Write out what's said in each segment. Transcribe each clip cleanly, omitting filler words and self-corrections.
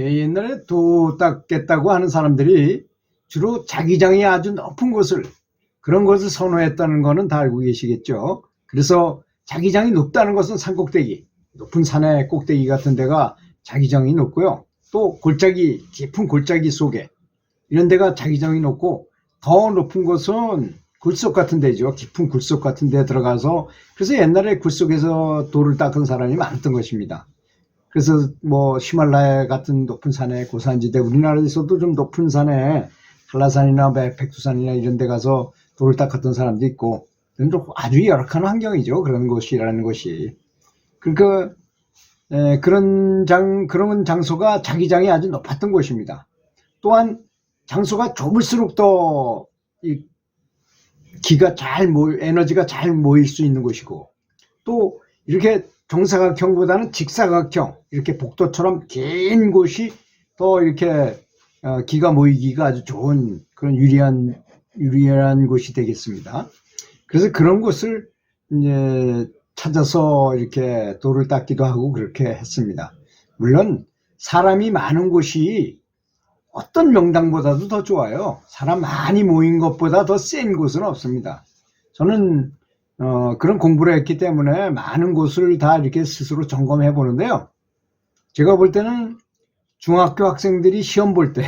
옛날에 도 닦겠다고 하는 사람들이 주로 자기장이 아주 높은 곳을, 그런 곳을 선호했다는 거는 다 알고 계시겠죠. 그래서 자기장이 높다는 것은 산꼭대기, 높은 산의 꼭대기 같은 데가 자기장이 높고요. 또 골짜기, 깊은 골짜기 속에 이런 데가 자기장이 높고, 더 높은 곳은 굴속 같은 데죠. 깊은 굴속 같은 데 들어가서, 그래서 옛날에 굴속에서 돌을 닦은 사람이 많았던 것입니다. 그래서 뭐 히말라야 같은 높은 산에, 고산지대, 우리나라에서도 좀 높은 산에 한라산이나 백두산이나 이런 데 가서 돌을 닦았던 사람도 있고, 아주 열악한 환경이죠. 그런 곳이라는 것이. 그러니까 그런 장소가 자기장이 아주 높았던 곳입니다. 또한 장소가 좁을수록 더 이 에너지가 잘 모일 수 있는 곳이고, 또 이렇게 정사각형보다는 직사각형, 이렇게 복도처럼 긴 곳이 더 이렇게 기가 모이기가 아주 좋은 그런 유리한 곳이 되겠습니다. 그래서 그런 곳을 이제 찾아서 이렇게 돌을 닦기도 하고 그렇게 했습니다. 물론 사람이 많은 곳이 어떤 명당보다도 더 좋아요. 사람 많이 모인 것보다 더 센 곳은 없습니다. 저는 그런 공부를 했기 때문에 많은 곳을 다 이렇게 스스로 점검해 보는데요. 제가 볼 때는 중학교 학생들이 시험 볼 때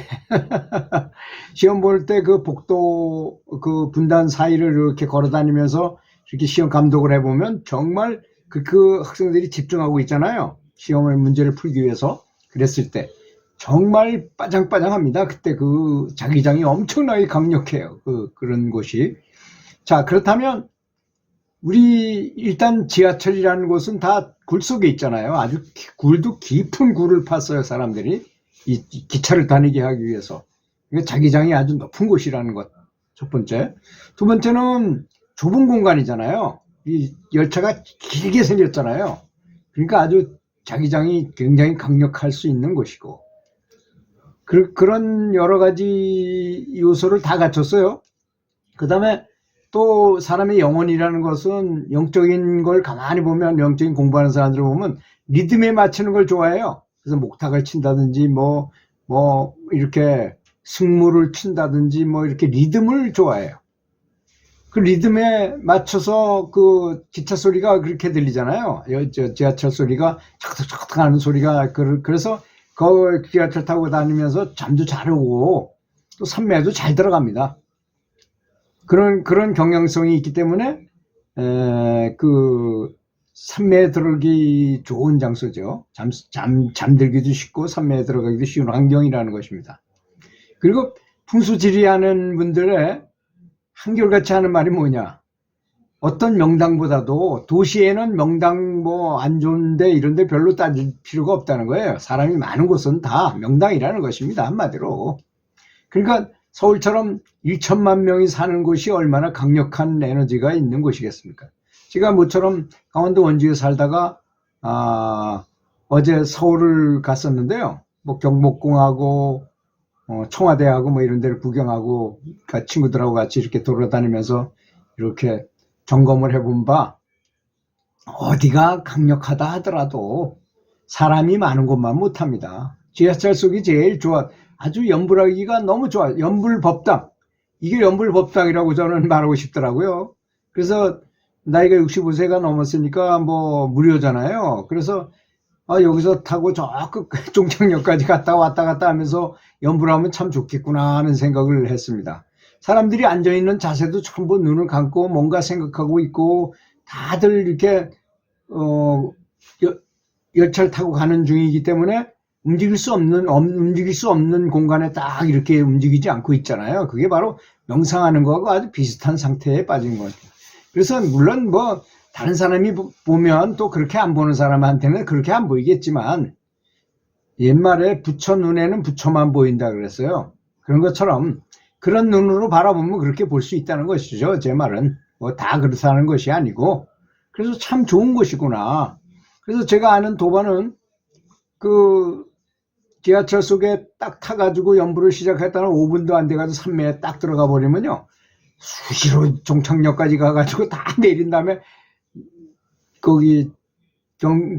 그 복도 그 분단 사이를 이렇게 걸어 다니면서 이렇게 시험 감독을 해보면 정말 그 학생들이 집중하고 있잖아요. 시험을 문제를 풀기 위해서. 그랬을 때 정말 빠장빠장합니다. 그때 그 자기장이 엄청나게 강력해요. 그런 곳이. 자, 그렇다면 우리 일단 지하철이라는 곳은 다 굴 속에 있잖아요. 아주 굴도 깊은 굴을 팠어요. 사람들이 이 기차를 다니게 하기 위해서. 자기장이 아주 높은 곳이라는 것, 첫 번째. 두 번째는 좁은 공간이잖아요. 이 열차가 길게 생겼잖아요. 그러니까 아주 자기장이 굉장히 강력할 수 있는 곳이고, 그런 여러 가지 요소를 다 갖췄어요. 그 다음에 또 사람의 영혼이라는 것은, 영적인 걸 가만히 보면, 영적인 공부하는 사람들을 보면 리듬에 맞추는 걸 좋아해요. 그래서 목탁을 친다든지 이렇게 승무를 친다든지 이렇게 리듬을 좋아해요. 그 리듬에 맞춰서 그 기차 소리가 그렇게 들리잖아요. 지하철 소리가 척척척 하는 소리가, 그래서 그 지하철 타고 다니면서 잠도 잘 오고 또 산매도 잘 들어갑니다. 그런 경향성이 있기 때문에 그 산매에 들어가기 좋은 장소죠. 잠들기도 쉽고 산매에 들어가기도 쉬운 환경이라는 것입니다. 그리고 풍수지리하는 분들의 한결같이 하는 말이 뭐냐, 어떤 명당보다도 도시에는 명당 안 좋은데 이런데 별로 따질 필요가 없다는 거예요. 사람이 많은 곳은 다 명당이라는 것입니다. 한마디로. 그러니까 서울처럼 1천만 명이 사는 곳이 얼마나 강력한 에너지가 있는 곳이겠습니까? 제가 모처럼 강원도 원주에 살다가 어제 서울을 갔었는데요. 경복궁하고 청와대하고 이런 데를 구경하고 친구들하고 같이 이렇게 돌아다니면서 이렇게 점검을 해본 바, 어디가 강력하다 하더라도 사람이 많은 곳만 못합니다. 지하철 속이 제일 좋아. 아주 연불하기가 너무 좋아. 연불법당. 이게 연불법당이라고 저는 말하고 싶더라고요. 그래서 나이가 65세가 넘었으니까 무료잖아요. 그래서 여기서 타고 저 종착역까지 왔다 갔다 하면서 연불하면 참 좋겠구나 하는 생각을 했습니다. 사람들이 앉아있는 자세도 전부 눈을 감고 뭔가 생각하고 있고, 다들 이렇게 열차를 타고 가는 중이기 때문에 움직일 수 없는 공간에 딱 이렇게 움직이지 않고 있잖아요. 그게 바로 명상하는 거하고 아주 비슷한 상태에 빠진 것 같아요. 그래서 물론 다른 사람이 보면 또 그렇게 안 보는 사람한테는 그렇게 안 보이겠지만, 옛말에 부처 눈에는 부처만 보인다 그랬어요. 그런 것처럼 그런 눈으로 바라보면 그렇게 볼 수 있다는 것이죠. 제 말은 다 그렇다는 것이 아니고, 그래서 참 좋은 곳이구나. 그래서 제가 아는 도반은 그 지하철 속에 딱 타가지고 연불을 시작했다는 5분도 안 돼가지고 산매에 딱 들어가 버리면요, 수시로 종착역까지 가가지고 다 내린 다음에 거기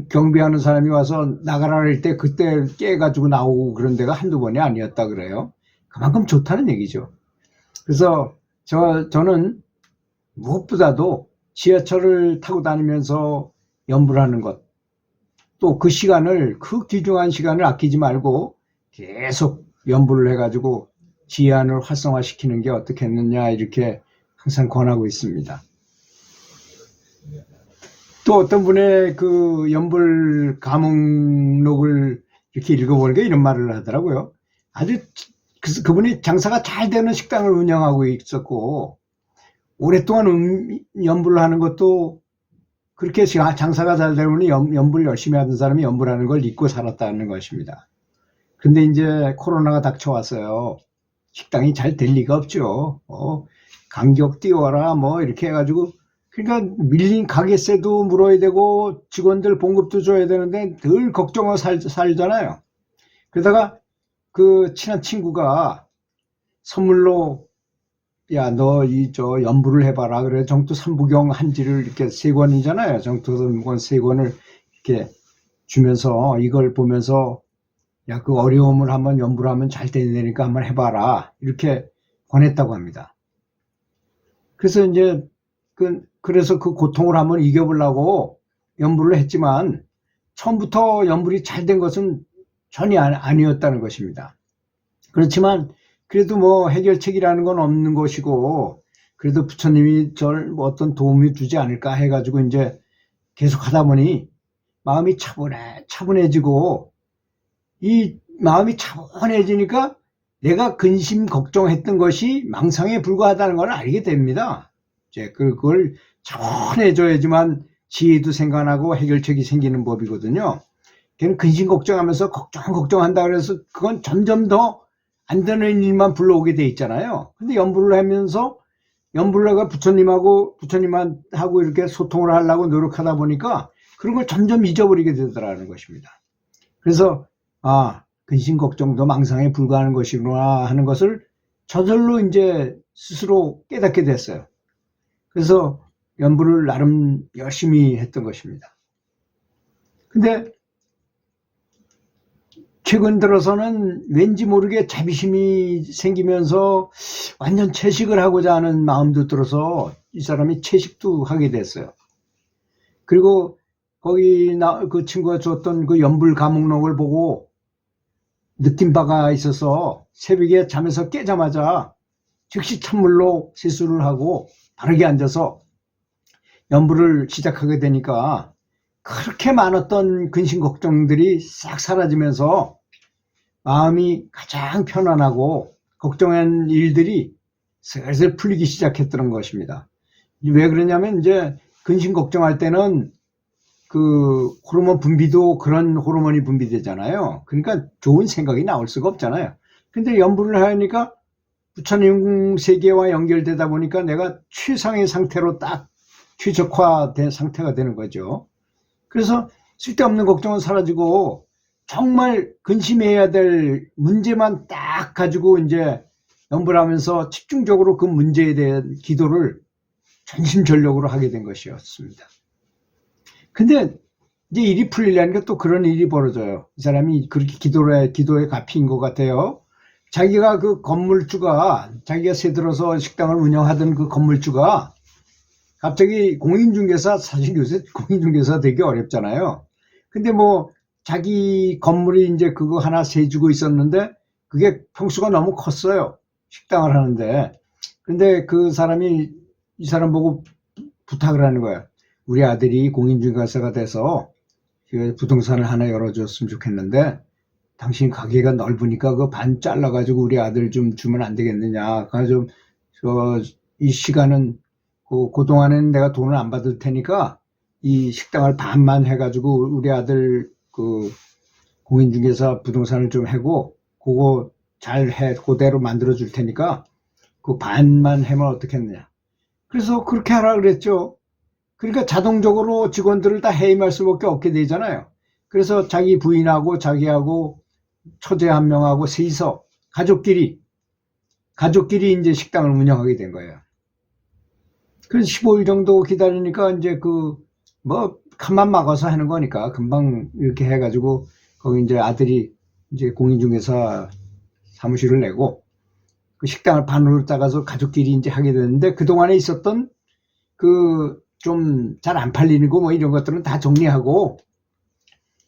경비하는 사람이 와서 나가라 할 때 그때 깨가지고 나오고 그런 데가 한두 번이 아니었다 그래요. 그만큼 좋다는 얘기죠. 그래서 저는 무엇보다도 지하철을 타고 다니면서 연구를 하는 것, 또 그 시간을, 그 귀중한 시간을 아끼지 말고 계속 연구를 해가지고 지안을 활성화시키는 게 어떻겠느냐, 이렇게 항상 권하고 있습니다. 또 어떤 분의 그 연불 감흥록을 이렇게 읽어보니까 이런 말을 하더라고요. 아주 그분이 장사가 잘 되는 식당을 운영하고 있었고, 오랫동안 연불을 하는 것도 그렇게 장사가 잘 되면 연불 열심히 하던 사람이 연불하는 걸 잊고 살았다는 것입니다. 근데 이제 코로나가 닥쳐왔어요. 식당이 잘 될 리가 없죠. 간격 띄워라 뭐 이렇게 해가지고, 그러니까 밀린 가게세도 물어야 되고 직원들 봉급도 줘야 되는데 늘 걱정하고 살잖아요. 그러다가 그 친한 친구가 선물로, 야, 너 저 연불을 해봐라. 그래 정투 삼부경 한지를 이렇게 3권이잖아요. 정투 삼부경 3권을 이렇게 주면서 이걸 보면서, 야, 그 어려움을 한번 연불하면 잘 되니까 한번 해봐라, 이렇게 권했다고 합니다. 그래서 이제 그래서 그 고통을 한번 이겨보려고 연불을 했지만 처음부터 연불이 잘 된 것은 전혀 아니었다는 것입니다. 그렇지만 그래도 뭐 해결책이라는 건 없는 것이고, 그래도 부처님이 뭐 어떤 도움이 주지 않을까 해가지고 이제 계속 하다 보니 마음이 차분해지고, 이 마음이 차분해지니까 내가 근심 걱정했던 것이 망상에 불과하다는 걸 알게 됩니다. 이제 그걸 차분해져야지만 지혜도 생겨나고 해결책이 생기는 법이거든요. 걔는 근심 걱정하면서 걱정한다 그래서 그건 점점 더 안 되는 일만 불러오게 돼 있잖아요. 근데 연불을 하면서 연불러가 부처님하고 이렇게 소통을 하려고 노력하다 보니까 그런 걸 점점 잊어버리게 되더라는 것입니다. 그래서 근심 걱정도 망상에 불과한 것이구나 하는 것을 저절로 이제 스스로 깨닫게 됐어요. 그래서 연불을 나름 열심히 했던 것입니다. 근데 최근 들어서는 왠지 모르게 자비심이 생기면서 완전 채식을 하고자 하는 마음도 들어서 이 사람이 채식도 하게 됐어요. 그리고 거기 그 친구가 줬던 그 연불 감흥록을 보고 느낀 바가 있어서 새벽에 잠에서 깨자마자 즉시 찬물로 세수를 하고 바르게 앉아서 연불을 시작하게 되니까 그렇게 많았던 근심 걱정들이 싹 사라지면서 마음이 가장 편안하고 걱정한 일들이 슬슬 풀리기 시작했던 것입니다. 왜 그러냐면 이제 근심 걱정할 때는 그 호르몬 분비도 그런 호르몬이 분비되잖아요. 그러니까 좋은 생각이 나올 수가 없잖아요. 근데 연불을 하니까 부처님 세계와 연결되다 보니까 내가 최상의 상태로 딱 최적화된 상태가 되는 거죠. 그래서 쓸데없는 걱정은 사라지고 정말 근심해야 될 문제만 딱 가지고 이제 연불하면서 집중적으로 그 문제에 대한 기도를 전심전력으로 하게 된 것이었습니다. 근데 이제 일이 풀리려니까 또 그런 일이 벌어져요. 이 사람이 그렇게 기도에 갚인 것 같아요. 자기가 그 건물주가, 자기가 새들어서 식당을 운영하던 그 건물주가 갑자기 공인중개사, 사실 요새 공인중개사 되게 어렵잖아요. 근데 뭐 자기 건물이 이제 그거 하나 세주고 있었는데 그게 평수가 너무 컸어요. 식당을 하는데. 근데 그 사람이 이 사람 보고 부탁을 하는 거야. 우리 아들이 공인중개사가 돼서 부동산을 하나 열어줬으면 좋겠는데 당신 가게가 넓으니까 그 반 잘라가지고 우리 아들 좀 주면 안 되겠느냐. 그래서 이 시간은 그동안에는 내가 돈을 안 받을 테니까 이 식당을 반만 해가지고 우리 아들 그 공인중개사 부동산을 좀 하고 그거 잘 해, 그대로 만들어 줄 테니까 그 반만 하면 어떻겠느냐. 그래서 그렇게 하라 그랬죠. 그러니까 자동적으로 직원들을 다 해임할 수밖에 없게 되잖아요. 그래서 자기 부인하고 자기하고 처제 한 명하고 셋이서 가족끼리 이제 식당을 운영하게 된 거예요. 그래서 15일 정도 기다리니까 이제 칸만 막아서 하는 거니까 금방 이렇게 해가지고 거기 이제 아들이 이제 공인중개사 사무실을 내고 그 식당을 반으로 작아서 가족끼리 이제 하게 됐는데 그동안에 있었던 그 좀 잘 안 팔리는 거 뭐 이런 것들은 다 정리하고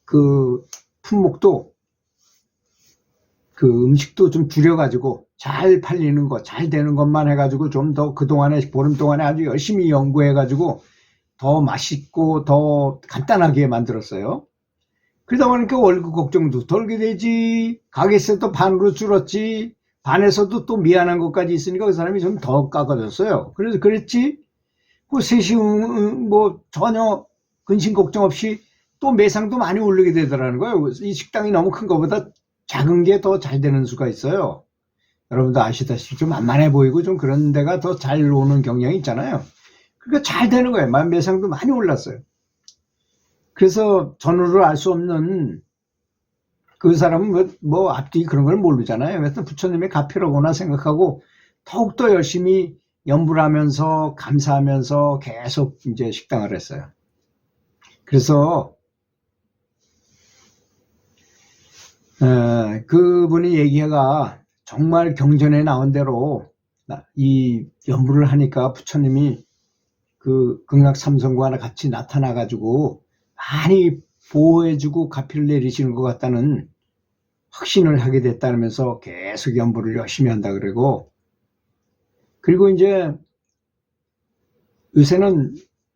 그 품목도 그 음식도 좀 줄여가지고 잘 팔리는 거, 잘 되는 것만 해가지고 좀 더 그동안에 보름 동안에 아주 열심히 연구해가지고 더 맛있고 더 간단하게 만들었어요. 그러다 보니까 월급 걱정도 덜게 되지, 가게세도 반으로 줄었지, 반에서도 또 미안한 것까지 있으니까 그 사람이 좀 더 깎아줬어요. 그래서 그랬지, 그 셋이 뭐 전혀 근심 걱정 없이 또 매상도 많이 오르게 되더라는 거예요. 이 식당이 너무 큰 것보다 작은 게 더 잘 되는 수가 있어요. 여러분도 아시다시피 좀 만만해 보이고 좀 그런 데가 더 잘 오는 경향이 있잖아요. 그러니까 잘 되는 거예요. 매상도 많이 올랐어요. 그래서 전후를 알 수 없는 그 사람은 뭐 앞뒤 그런 걸 모르잖아요. 그래서 부처님의 가표라고나 생각하고 더욱더 열심히 연불 하면서 감사하면서 계속 이제 식당을 했어요. 그래서 그분이 얘기가 정말 경전에 나온 대로 이 연불을 하니까 부처님이 그 극락삼성과 같이 나타나 가지고 많이 보호해주고 가피를 내리시는 것 같다는 확신을 하게 됐다면서 계속 연불을 열심히 한다 그러고, 그리고 이제 요새는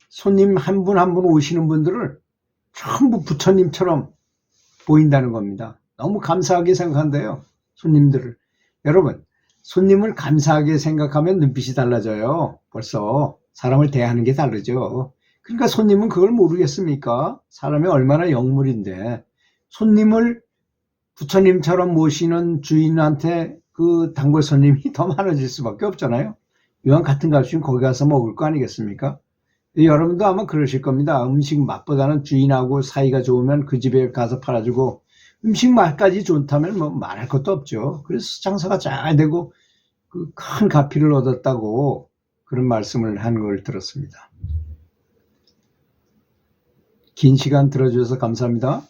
손님 한 분 한 분 오시는 분들을 전부 부처님처럼 보인다는 겁니다. 너무 감사하게 생각한대요, 손님들을. 여러분, 손님을 감사하게 생각하면 눈빛이 달라져요. 벌써 사람을 대하는 게 다르죠. 그러니까 손님은 그걸 모르겠습니까? 사람이 얼마나 영물인데 손님을 부처님처럼 모시는 주인한테 그 단골 손님이 더 많아질 수밖에 없잖아요. 이왕 같은 값이면 거기 가서 먹을 거 아니겠습니까? 여러분도 아마 그러실 겁니다. 음식 맛보다는 주인하고 사이가 좋으면 그 집에 가서 팔아주고 음식 맛까지 좋다면 뭐 말할 것도 없죠. 그래서 장사가 잘 되고 그 큰 가피를 얻었다고 그런 말씀을 한 걸 들었습니다. 긴 시간 들어주셔서 감사합니다.